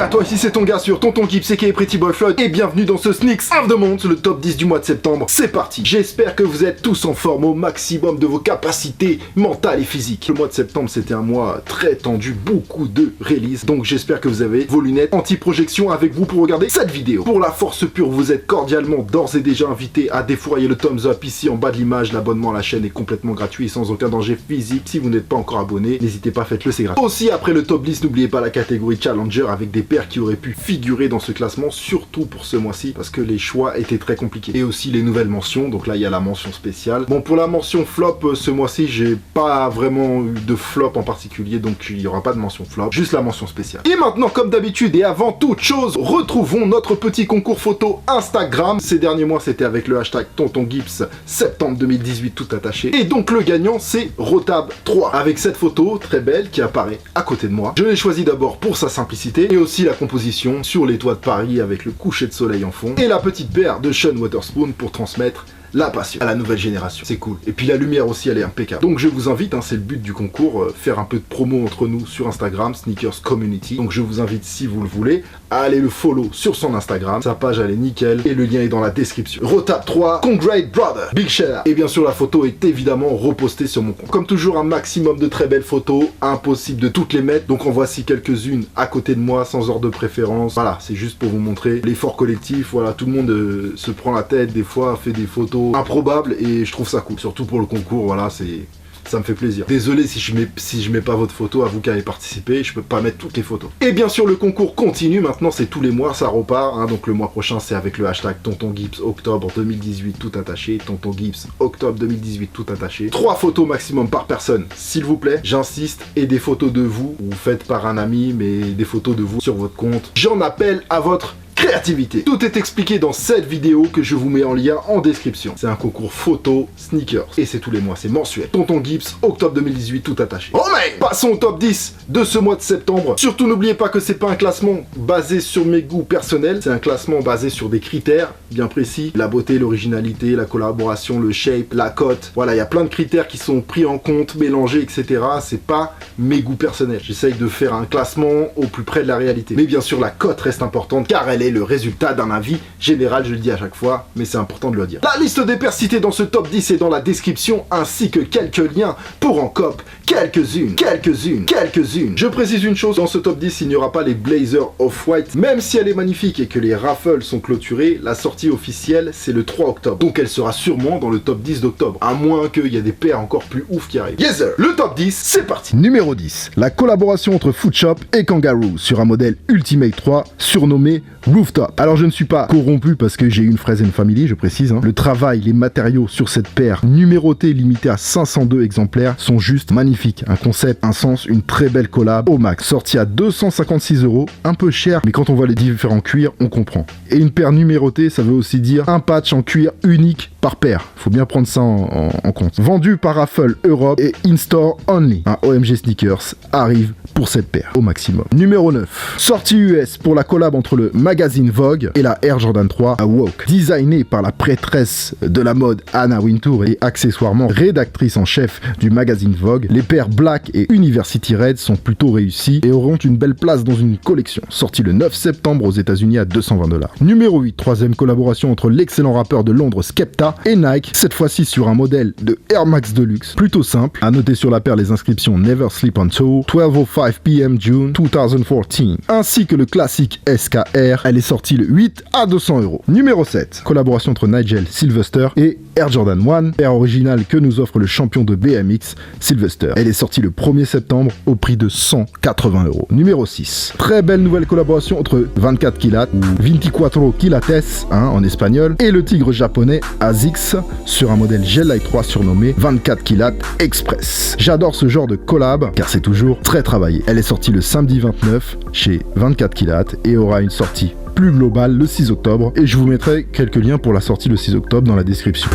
à toi, ici c'est ton gars sur Tonton Gibbs aka Pretty Boy Floyd et bienvenue dans ce Sneaks of the Month, le top 10 du mois de septembre. C'est parti. J'espère que vous êtes tous en forme au maximum de vos capacités mentales et physiques. Le mois de septembre c'était un mois très tendu, beaucoup de releases, donc j'espère que vous avez vos lunettes anti-projection avec vous pour regarder cette vidéo. Pour la force pure, vous êtes cordialement d'ores et déjà invité à défourailler le thumbs up ici en bas de l'image. L'abonnement à la chaîne est complètement gratuit et sans aucun danger physique. Si vous n'êtes pas encore abonné, n'hésitez pas, faites-le, c'est gratuit. Aussi après le top 10, n'oubliez pas la catégorie Challenger avec des paires qui auraient pu figurer dans ce classement, surtout pour ce mois-ci, parce que les choix étaient très compliqués. Et aussi les nouvelles mentions, donc là il y a la mention spéciale. Bon, pour la mention flop, ce mois-ci, j'ai pas vraiment eu de flop en particulier, donc il n'y aura pas de mention flop, juste la mention spéciale. Et maintenant, comme d'habitude, et avant toute chose, retrouvons notre petit concours photo Instagram. Ces derniers mois, c'était avec le hashtag Tonton Gibbs, septembre 2018, tout attaché. Et donc le gagnant, c'est Rotab3, avec cette photo très belle qui apparaît à côté de moi. Je l'ai choisi d'abord pour sa simplicité, et aussi la composition sur les toits de Paris avec le coucher de soleil en fond, et la petite paire de Sean Wotherspoon pour transmettre la passion à la nouvelle génération. C'est cool. Et puis la lumière aussi, elle est impeccable. Donc je vous invite, c'est le but du concours, faire un peu de promo entre nous sur Instagram, Sneakers Community. Donc je vous invite, si vous le voulez, à aller le follow sur son Instagram. Sa page, elle est nickel et le lien est dans la description. Rotab3, congrats brother, big shout out. Et bien sûr, la photo est évidemment repostée sur mon compte. Comme toujours, un maximum de très belles photos, impossible de toutes les mettre. Donc en voici quelques-unes à côté de moi, sans ordre de préférence. Voilà, c'est juste pour vous montrer l'effort collectif. Voilà, tout le monde se prend la tête, des fois, fait des photos improbable et je trouve ça cool, surtout pour le concours. Voilà, ça me fait plaisir. Désolé si je mets pas votre photo, à vous qui avez participé, je peux pas mettre toutes les photos. Et bien sûr le concours continue, maintenant c'est tous les mois, ça repart, donc le mois prochain c'est avec le hashtag Tonton Gibbs octobre 2018 tout attaché, Tonton Gibbs octobre 2018 tout attaché. 3 photos maximum par personne, s'il vous plaît, j'insiste, et des photos de vous faites par un ami, mais des photos de vous sur votre compte. J'en appelle à votre créativité. Tout est expliqué dans cette vidéo que je vous mets en lien en description. C'est un concours photo sneakers et c'est tous les mois, c'est mensuel. Tonton Gibbs, octobre 2018, tout attaché. Oh man! Passons au top 10 de ce mois de septembre. Surtout n'oubliez pas que c'est pas un classement basé sur mes goûts personnels, c'est un classement basé sur des critères bien précis. La beauté, l'originalité, la collaboration, le shape, la cote. Voilà, il y a plein de critères qui sont pris en compte, mélangés, etc. C'est pas mes goûts personnels. J'essaye de faire un classement au plus près de la réalité. Mais bien sûr, la cote reste importante car elle est le résultat d'un avis général, je le dis à chaque fois, mais c'est important de le dire. La liste des paires citées dans ce top 10 est dans la description, ainsi que quelques liens pour en cop, quelques-unes. Je précise une chose, dans ce top 10, il n'y aura pas les Blazers Off-White, même si elle est magnifique et que les raffles sont clôturées, la sortie officielle, c'est le 3 octobre. Donc elle sera sûrement dans le top 10 d'octobre, à moins qu'il y ait des paires encore plus ouf qui arrivent. Yes sir. Le top 10, c'est parti. Numéro 10, la collaboration entre Footshop et Kangaroo sur un modèle Ultimate 3 surnommé Rooftop. Alors je ne suis pas corrompu parce que j'ai une Friends and Family, je précise. Le travail, les matériaux sur cette paire, numérotée, limitée à 502 exemplaires, sont juste magnifiques. Un concept, un sens, une très belle collab au max. Sortie à 256 €, un peu cher, mais quand on voit les différents cuirs, on comprend. Et une paire numérotée, ça veut aussi dire un patch en cuir unique par paire. Faut bien prendre ça en compte. Vendu par Raffle Europe et In-Store Only. Un OMG Sneakers arrive pour cette paire au maximum. Numéro 9. Sortie US pour la collab entre le magazine Vogue et la Air Jordan 3 à Woke. Designée par la prêtresse de la mode Anna Wintour et accessoirement rédactrice en chef du magazine Vogue, les paires Black et University Red sont plutôt réussies et auront une belle place dans une collection. Sortie le 9 septembre aux États-Unis à 220 $. Numéro 8. Troisième collaboration entre l'excellent rappeur de Londres Skepta et Nike, cette fois-ci sur un modèle de Air Max Deluxe. Plutôt simple. À noter sur la paire les inscriptions Never Sleep on Toe, 12:05 p.m. June 2014, ainsi que le classique SKR. Elle est sortie le 8 à 200 €. Numéro 7. Collaboration entre Nigel Sylvester et Air Jordan 1, paire originale que nous offre le champion de BMX, Sylvester. Elle est sortie le 1er septembre au prix de 180 €. Numéro 6. Très belle nouvelle collaboration entre 24 Kilat ou 24 Kilates en espagnol et le tigre japonais Azix sur un modèle Gel Light 3 surnommé 24 Kilat Express. J'adore ce genre de collab car c'est toujours très travaillé. Elle est sortie le samedi 29 chez 24 Kilat et aura une sortie plus globale le 6 octobre et je vous mettrai quelques liens pour la sortie le 6 octobre dans la description.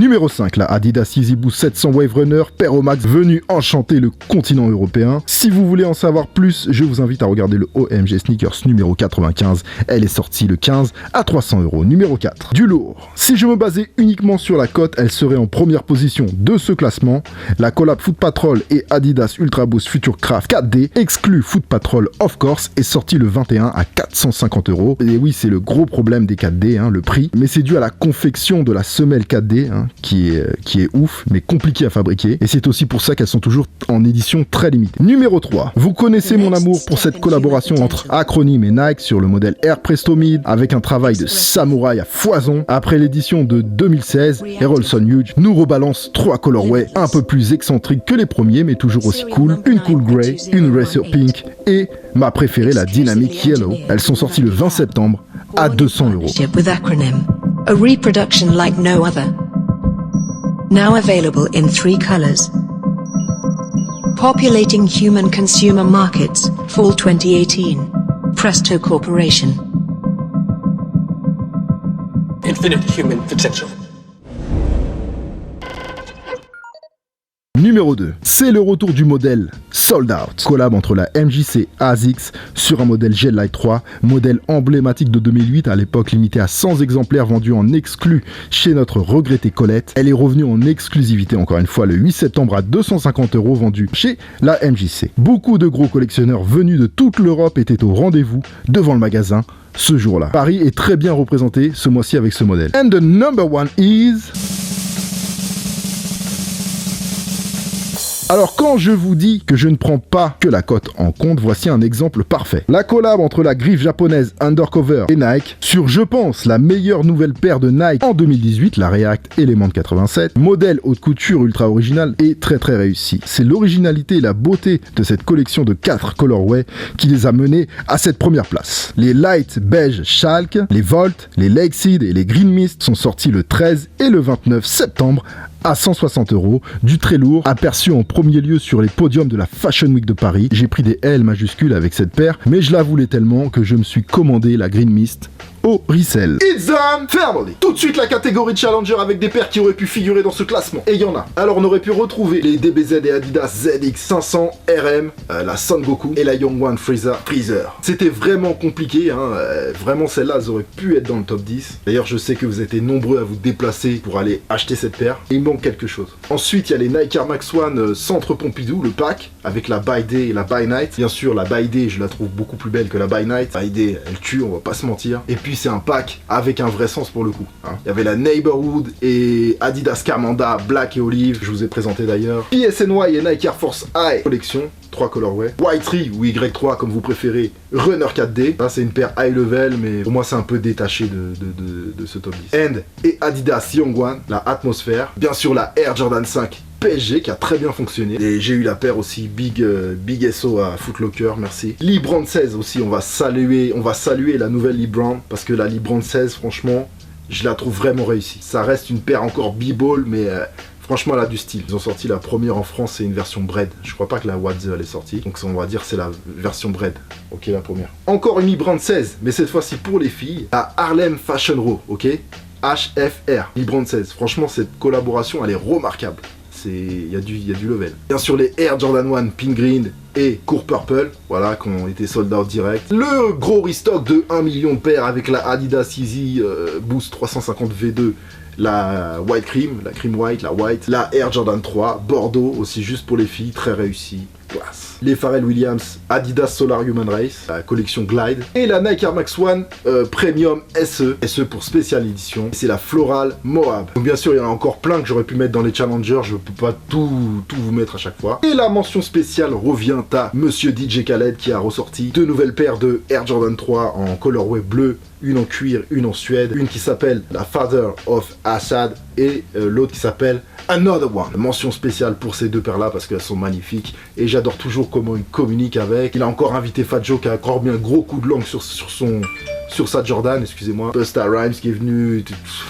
Numéro 5, la Adidas Yeezy Boost 700 Wave Runner, paire au max venu enchanter le continent européen. Si vous voulez en savoir plus, je vous invite à regarder le OMG Sneakers numéro 95. Elle est sortie le 15 à 300 €. Numéro 4, du lourd. Si je me basais uniquement sur la cote, elle serait en première position de ce classement. La collab Foot Patrol et Adidas Ultra Boost Future Craft 4D, exclu Foot Patrol of course, est sortie le 21 à 450 €. Et oui, c'est le gros problème des 4D, le prix. Mais c'est dû à la confection de la semelle 4D, qui est ouf, mais compliquée à fabriquer. Et c'est aussi pour ça qu'elles sont toujours en édition très limitée. Numéro 3. Vous connaissez mon amour pour cette collaboration entre Acronym et Nike sur le modèle Air Presto Mid, avec un travail de samouraï à foison. Après l'édition de 2016, Errolson Hughes nous rebalance 3 colorways un peu plus excentriques que les premiers, mais toujours aussi cool. Une Cool Grey, une Racer Pink et ma préférée, la Dynamic Yellow. Elles sont sorties le 20 septembre à 200 €. With Acronym, a reproduction like no other. Now available in 3 colors. Populating human consumer markets, Fall 2018. Presto Corporation. Infinite human potential. Numéro 2, c'est le retour du modèle Sold Out. Collab entre la MJC ASICS sur un modèle Gel Light 3, modèle emblématique de 2008, à l'époque limité à 100 exemplaires vendus en exclu chez notre regrettée Colette. Elle est revenue en exclusivité encore une fois le 8 septembre à 250 € vendue chez la MJC. Beaucoup de gros collectionneurs venus de toute l'Europe étaient au rendez-vous devant le magasin ce jour-là. Paris est très bien représenté ce mois-ci avec ce modèle. And the number one is... Alors quand je vous dis que je ne prends pas que la cote en compte, voici un exemple parfait. La collab entre la griffe japonaise Undercover et Nike sur, je pense, la meilleure nouvelle paire de Nike en 2018, la React Element 87, modèle haute couture ultra original et très très réussi. C'est l'originalité et la beauté de cette collection de 4 colorways qui les a menés à cette première place. Les Light Beige Schalke, les Volt, les Lakeseed et les Green Mist sont sortis le 13 et le 29 septembre à 160 €, du très lourd, aperçu en premier lieu sur les podiums de la Fashion Week de Paris. J'ai pris des L majuscules avec cette paire, mais je la voulais tellement que je me suis commandé la Green Mist au resell. It's done! Family! Tout de suite la catégorie Challenger avec des paires qui auraient pu figurer dans ce classement. Et il y en a. Alors on aurait pu retrouver les DBZ et Adidas ZX 500 RM, la Son Goku et la Young One Freezer. C'était vraiment compliqué, vraiment celles-là, elles auraient pu être dans le top 10. D'ailleurs je sais que vous étiez nombreux à vous déplacer pour aller acheter cette paire. Et il manque quelque chose. Ensuite il y a les Nike Air Max One Centre Pompidou, le pack, avec la By Day et la By Night. Bien sûr la By Day je la trouve beaucoup plus belle que la By Night. By Day elle tue, on va pas se mentir. Et puis c'est un pack avec un vrai sens pour le coup. Il y avait la Neighborhood et Adidas Camanda Black et Olive, je vous ai présenté d'ailleurs. PSNY et Nike Air Force High collection, 3 colorways. Y3 ou Y3 comme vous préférez, Runner 4D. Ça c'est une paire high level, mais pour moi c'est un peu détaché de ce top 10. And et Adidas Young One, la Atmosphère. Bien sûr la Air Jordan 5 PSG qui a très bien fonctionné. Et j'ai eu la paire aussi Big SO à Foot Locker, merci. Lee Brand 16 aussi, on va saluer la nouvelle Lee Brand, parce que la Lee Brand 16, franchement, je la trouve vraiment réussie. Ça reste une paire encore b-ball, mais franchement, elle a du style. Ils ont sorti la première en France, c'est une version bread. Je crois pas que la Wadze elle est sortie. Donc on va dire c'est la version bread. Ok, la première. Encore une Lee Brand 16, mais cette fois-ci pour les filles, à Harlem Fashion Row, ok, HFR, Lee Brand 16. Franchement, cette collaboration, elle est remarquable. Il y a du level. Bien sûr les Air Jordan 1 Pink Green et Court Purple, voilà, qui ont été sold out direct. Le gros restock de 1 million de paires avec la Adidas Yeezy Boost 350 V2, la White Cream, la Cream White, la White, la Air Jordan 3, Bordeaux aussi juste pour les filles, très réussi. Classe. Les Pharrell Williams Adidas Solar Human Race, la collection Glide, et la Nike Air Max One Premium SE pour spéciale édition. C'est la Floral Moab. Donc bien sûr il y en a encore plein que j'aurais pu mettre dans les challengers, je peux pas tout vous mettre à chaque fois. Et la mention spéciale revient à Monsieur DJ Khaled qui a ressorti 2 nouvelles paires de Air Jordan 3 en colorway bleu, une en cuir, une en suède, une qui s'appelle la Father of Assad et l'autre qui s'appelle Another One. Mention spéciale pour ces 2 paires là parce qu'elles sont magnifiques et j'adore toujours comment il communique avec. Il a encore invité Fat Joe qui a encore mis un gros coup de langue sur sur sa Jordan, excusez-moi. Busta Rhymes qui est venu,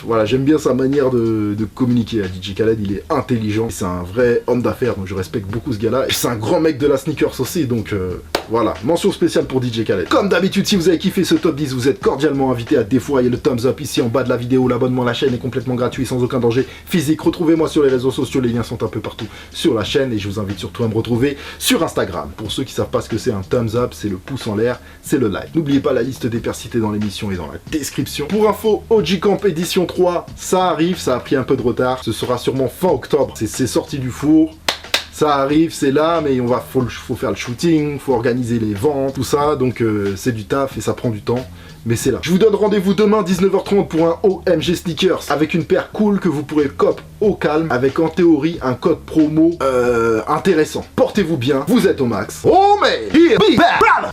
voilà, j'aime bien sa manière de communiquer. DJ Khaled, il est intelligent, c'est un vrai homme d'affaires, donc je respecte beaucoup ce gars-là. Et c'est un grand mec de la sneakers aussi, donc voilà, mention spéciale pour DJ Khaled. Comme d'habitude, si vous avez kiffé ce top 10, vous êtes cordialement invité à défourailler le thumbs up ici en bas de la vidéo. L'abonnement à la chaîne est complètement gratuit, sans aucun danger physique. Retrouvez-moi sur les réseaux sociaux, les liens sont un peu partout sur la chaîne et je vous invite surtout à me retrouver sur Instagram. Pour ceux qui savent pas ce que c'est un thumbs up, c'est le pouce en l'air, c'est le like. N'oubliez pas la liste des pairs cités dans l'émission et dans la description. Pour info, OG Camp édition 3, ça arrive, ça a pris un peu de retard. Ce sera sûrement fin octobre, c'est sorti du four. Ça arrive, c'est là, mais faut faire le shooting, faut organiser les ventes, tout ça, donc c'est du taf et ça prend du temps, mais c'est là. Je vous donne rendez-vous demain 19h30 pour un OMG Sneakers avec une paire cool que vous pourrez cop au calme, avec en théorie un code promo intéressant. Portez-vous bien, vous êtes au max. Oh mais, here be back, brother.